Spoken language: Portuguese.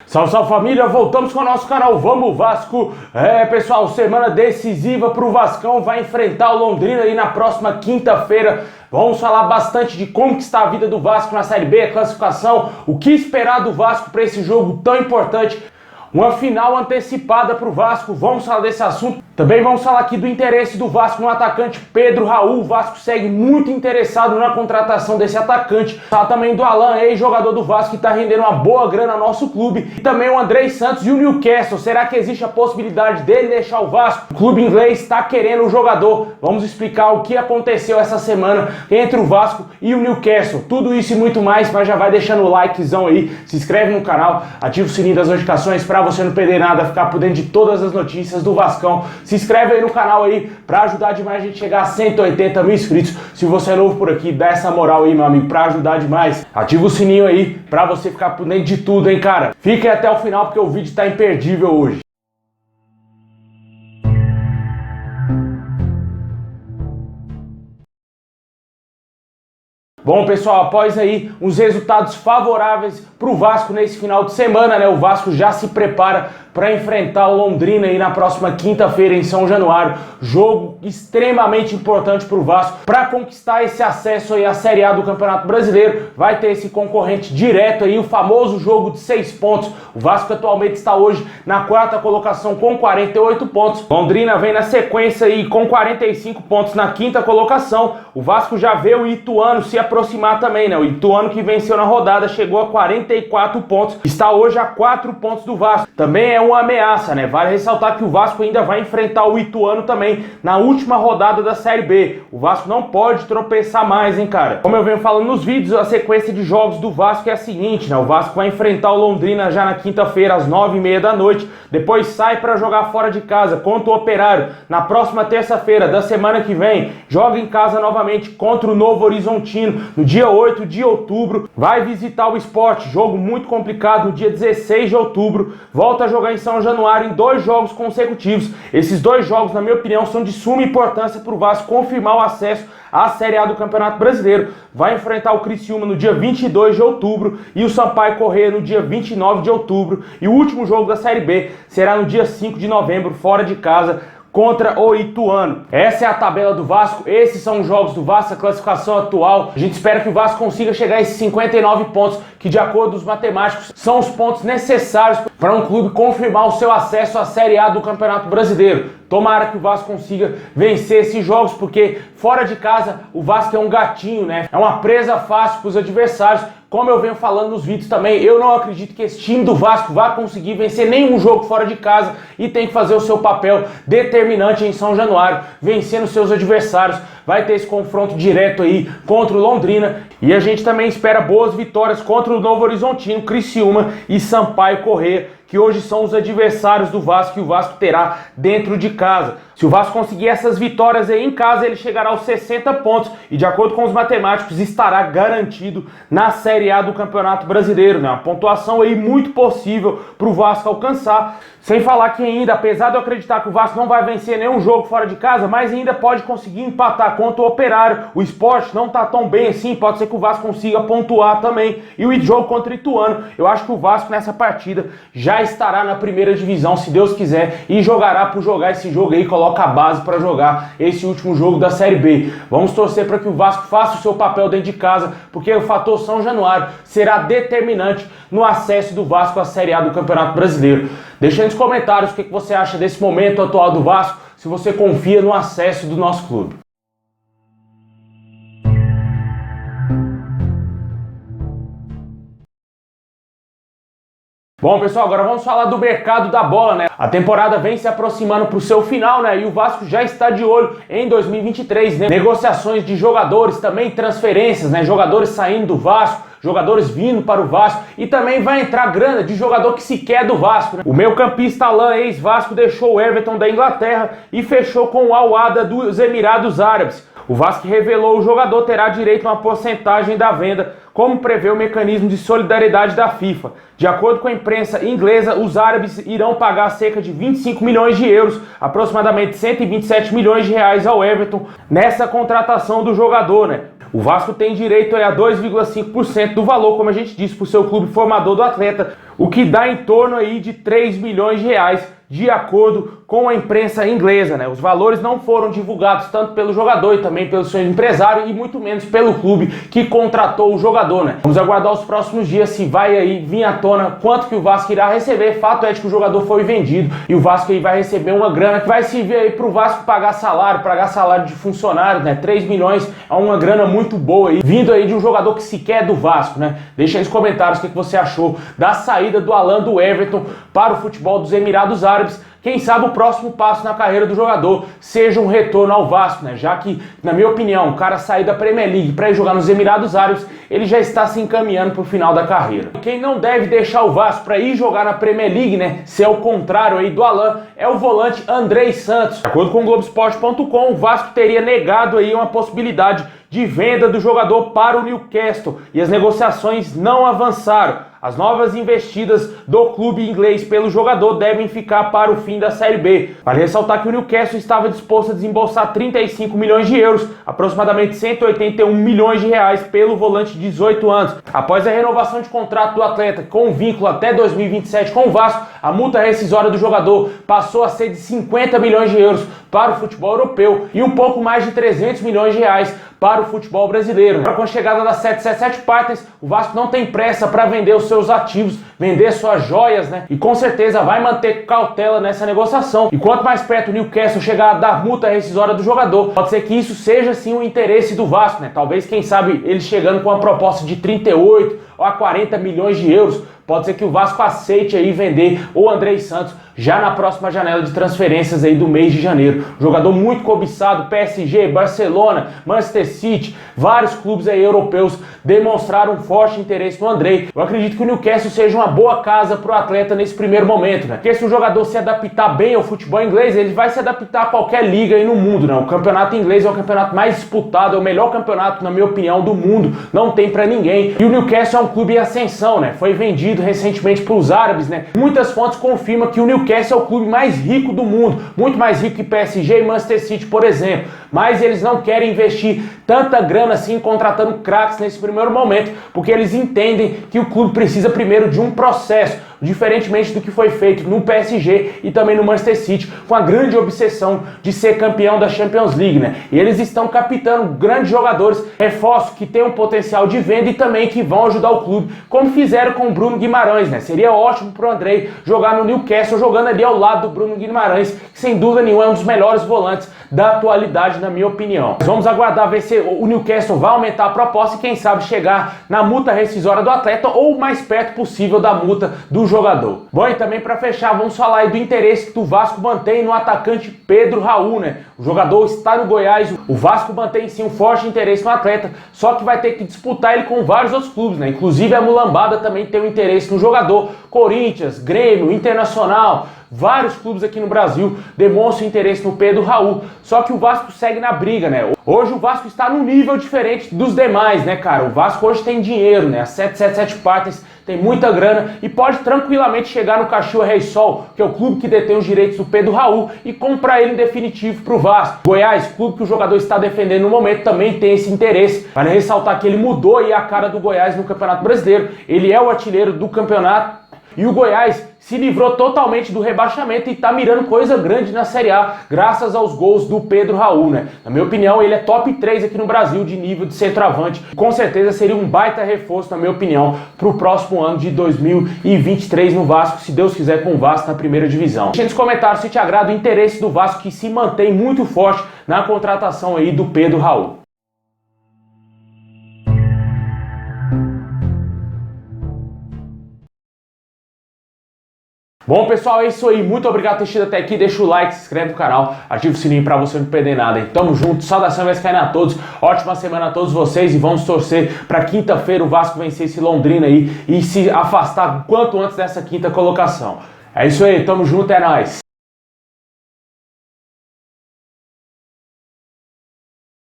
Salve, salve família, voltamos com o nosso canal Vamos Vasco. Pessoal, semana decisiva para o Vascão, vai enfrentar o Londrina aí na próxima quinta-feira. Vamos falar bastante de como que está a vida do Vasco na Série B, a classificação, o que esperar do Vasco para esse jogo tão importante. Uma final antecipada para o Vasco, vamos falar desse assunto. Também vamos falar aqui do interesse do Vasco no atacante Pedro Raul. O Vasco segue muito interessado na contratação desse atacante. Fala também do Alan, ex-jogador do Vasco, que está rendendo uma boa grana ao nosso clube. E também o Andrei Santos e o Newcastle. Será que existe a possibilidade dele deixar o Vasco? O clube inglês está querendo o jogador. Vamos explicar o que aconteceu essa semana entre o Vasco e o Newcastle. Tudo isso e muito mais, mas já vai deixando o likezão aí, se inscreve no canal, ativa o sininho das notificações para você não perder nada, ficar por dentro de todas as notícias do Vascão. Se inscreve aí no canal aí para ajudar demais a gente chegar a 180 mil inscritos. Se você é novo por aqui, dá essa moral aí, meu amigo, para ajudar demais. Ativa o sininho aí para você ficar por dentro de tudo, hein, cara. Fiquem até o final porque o vídeo tá imperdível hoje. Bom, pessoal, após aí uns resultados favoráveis para o Vasco nesse final de semana, né? O Vasco já se prepara para enfrentar o Londrina aí na próxima quinta-feira em São Januário. Jogo extremamente importante para o Vasco para conquistar esse acesso aí à Série A do Campeonato Brasileiro. Vai ter esse concorrente direto aí, o famoso jogo de 6 pontos. O Vasco atualmente está hoje na quarta colocação com 48 pontos. Londrina vem na sequência aí com 45 pontos na quinta colocação. O Vasco já vê o Ituano se aproximar também, né? O Ituano, que venceu na rodada, chegou a 44 pontos. Está hoje a 4 pontos do Vasco. Também é uma ameaça, né? Vale ressaltar que o Vasco ainda vai enfrentar o Ituano também na última rodada da Série B. O Vasco não pode tropeçar mais, hein, cara? Como eu venho falando nos vídeos, a sequência de jogos do Vasco é a seguinte, né? O Vasco vai enfrentar o Londrina já na quinta-feira, às 9h30 da noite. Depois sai para jogar fora de casa contra o Operário. Na próxima terça-feira da semana que vem, joga em casa novamente contra o Novo Horizontino. No dia 8 de outubro, vai visitar o Sport. Jogo muito complicado no dia 16 de outubro. Volta a jogar em São Januário em 2 jogos consecutivos. Esses 2 jogos, na minha opinião, são de suma importância para o Vasco confirmar o acesso à Série A do Campeonato Brasileiro. Vai enfrentar o Criciúma no dia 22 de outubro e o Sampaio Corrêa no dia 29 de outubro. E o último jogo da Série B será no dia 5 de novembro, fora de casa, contra o Ituano. Essa é a tabela do Vasco, esses são os jogos do Vasco, a classificação atual. A gente espera que o Vasco consiga chegar a esses 59 pontos, que de acordo com os matemáticos são os pontos necessários para um clube confirmar o seu acesso à Série A do Campeonato Brasileiro. Tomara que o Vasco consiga vencer esses jogos, porque fora de casa o Vasco é um gatinho, né? É uma presa fácil para os adversários. Como eu venho falando nos vídeos também, eu não acredito que esse time do Vasco vá conseguir vencer nenhum jogo fora de casa e tem que fazer o seu papel determinante em São Januário, vencendo seus adversários. Vai ter esse confronto direto aí contra o Londrina e a gente também espera boas vitórias contra o Novo Horizontino, Criciúma e Sampaio Corrêa, que hoje são os adversários do Vasco e o Vasco terá dentro de casa. Se o Vasco conseguir essas vitórias aí em casa, ele chegará aos 60 pontos e, de acordo com os matemáticos, estará garantido na Série A do Campeonato Brasileiro, né? Uma pontuação aí muito possível para o Vasco alcançar. Sem falar que ainda, apesar de eu acreditar que o Vasco não vai vencer nenhum jogo fora de casa, mas ainda pode conseguir empatar contra o Operário. O Sport não tá tão bem assim, pode ser que o Vasco consiga pontuar também. E o jogo contra o Ituano, eu acho que o Vasco nessa partida já estará na primeira divisão, se Deus quiser, e jogará por jogar esse jogo aí, coloca a base para jogar esse último jogo da Série B. Vamos torcer para que o Vasco faça o seu papel dentro de casa, porque o fator São Januário será determinante no acesso do Vasco à Série A do Campeonato Brasileiro. Deixa aí nos comentários o que você acha desse momento atual do Vasco, se você confia no acesso do nosso clube. Bom, pessoal, agora vamos falar do mercado da bola, né? A temporada vem se aproximando para o seu final, né? E o Vasco já está de olho em 2023, né? Negociações de jogadores, também transferências, né? Jogadores saindo do Vasco, jogadores vindo para o Vasco, e também vai entrar grana de jogador que sequer é do Vasco, né? O meio-campista Alan, ex-Vasco, deixou o Everton da Inglaterra e fechou com o Al-Wahda dos Emirados Árabes. O Vasco revelou que o jogador terá direito a uma porcentagem da venda, como prevê o mecanismo de solidariedade da FIFA. De acordo com a imprensa inglesa, os árabes irão pagar cerca de 25 milhões de euros, aproximadamente 127 milhões de reais ao Everton, nessa contratação do jogador, né? O Vasco tem direito a 2,5% do valor, como a gente disse, para o seu clube formador do atleta. o que dá em torno aí de 3 milhões de reais, de acordo com a imprensa inglesa, né? Os valores não foram divulgados tanto pelo jogador e também pelo seu empresário e muito menos pelo clube que contratou o jogador, né? Vamos aguardar os próximos dias se vai aí vir à tona quanto que o Vasco irá receber. Fato é de que o jogador foi vendido e o Vasco aí vai receber uma grana que vai servir aí pro Vasco pagar salário de funcionários, né? 3 milhões é uma grana muito boa aí, vindo aí de um jogador que sequer é do Vasco, né? Deixa aí nos comentários o que você achou da saída do Alan do Everton para o futebol dos Emirados Árabes. Quem sabe o próximo passo na carreira do jogador seja um retorno ao Vasco, né? Já que, na minha opinião, o cara sair da Premier League para ir jogar nos Emirados Árabes, ele já está se encaminhando para o final da carreira. Quem não deve deixar o Vasco para ir jogar na Premier League, né? Se é o contrário aí do Alan, é o volante Andrei Santos. De acordo com o Globoesporte.com, o Vasco teria negado aí uma possibilidade de venda do jogador para o Newcastle e as negociações não avançaram. As novas investidas do clube inglês pelo jogador devem ficar para o fim da Série B. Vale ressaltar que o Newcastle estava disposto a desembolsar 35 milhões de euros, aproximadamente 181 milhões de reais, pelo volante de 18 anos. Após a renovação de contrato do atleta com vínculo até 2027 com o Vasco, a multa rescisória do jogador passou a ser de 50 milhões de euros para o futebol europeu e um pouco mais de 300 milhões de reais para o futebol brasileiro. Com a chegada da 777 Partners, o Vasco não tem pressa para vender os seus ativos, vender suas joias, né? E com certeza vai manter cautela nessa negociação. E quanto mais perto o Newcastle chegar da multa rescisória do jogador, pode ser que isso seja sim o interesse do Vasco, né? Talvez, quem sabe, ele chegando com uma proposta de 38 ou a 40 milhões de euros, pode ser que o Vasco aceite aí vender o Andrei Santos já na próxima janela de transferências aí do mês de janeiro. Jogador muito cobiçado, PSG, Barcelona, Manchester City, vários clubes aí europeus demonstraram um forte interesse no Andrei. Eu acredito que o Newcastle seja uma boa casa para o atleta nesse primeiro momento, né? Porque se o jogador se adaptar bem ao futebol inglês, ele vai se adaptar a qualquer liga aí no mundo, né? O campeonato inglês é o campeonato mais disputado, é o melhor campeonato, na minha opinião, do mundo. Não tem para ninguém. E o Newcastle é um clube em ascensão, né? Foi vendido recentemente para os árabes, né? Muitas fontes confirmam que o Newcastle é o clube mais rico do mundo, muito mais rico que PSG e Manchester City, por exemplo. Mas eles não querem investir tanta grana assim contratando craques nesse primeiro momento, porque eles entendem que o clube precisa primeiro de um processo, diferentemente do que foi feito no PSG e também no Manchester City, com a grande obsessão de ser campeão da Champions League, né? E eles estão captando grandes jogadores, reforços que têm um potencial de venda e também que vão ajudar o clube, como fizeram com o Bruno Guimarães, né? Seria ótimo pro Andrei jogar no Newcastle, jogando ali ao lado do Bruno Guimarães, que sem dúvida nenhuma é um dos melhores volantes da atualidade, na minha opinião. Mas vamos aguardar ver se o Newcastle vai aumentar a proposta e quem sabe chegar na multa rescisória do atleta ou o mais perto possível da multa do jogador. Bom, e também para fechar, vamos falar aí do interesse que o Vasco mantém no atacante Pedro Raul, né? O jogador está no Goiás, o Vasco mantém sim um forte interesse no atleta, só que vai ter que disputar ele com vários outros clubes, né? Inclusive a Mulambada também tem um interesse no jogador, Corinthians, Grêmio, Internacional, vários clubes aqui no Brasil demonstram interesse no Pedro Raul, só que o Vasco segue na briga, né? Hoje o Vasco está num nível diferente dos demais, né, cara? O Vasco hoje tem dinheiro, né? A 777 Partners tem muita grana e pode tranquilamente chegar no Caxias Reysol, que é o clube que detém os direitos do Pedro Raul, e comprar ele em definitivo pro Vasco. Goiás, clube que o jogador está defendendo no momento, também tem esse interesse. Vale ressaltar que ele mudou aí a cara do Goiás no Campeonato Brasileiro, ele é o artilheiro do campeonato, e o Goiás se livrou totalmente do rebaixamento e tá mirando coisa grande na Série A, graças aos gols do Pedro Raul, né? Na minha opinião, ele é top 3 aqui no Brasil de nível de centroavante. Com certeza seria um baita reforço, na minha opinião, pro próximo ano de 2023 no Vasco, se Deus quiser, com o Vasco na primeira divisão. Deixa nos comentários se te agrada o interesse do Vasco, que se mantém muito forte na contratação aí do Pedro Raul. Bom, pessoal, é isso aí. Muito obrigado por ter assistido até aqui. Deixa o like, se inscreve no canal, ativa o sininho pra você não perder nada. Hein? Tamo junto. Saudação vascaína a todos. Ótima semana a todos vocês e vamos torcer pra quinta-feira o Vasco vencer esse Londrina aí e se afastar o quanto antes dessa quinta colocação. É isso aí. Tamo junto. É nóis.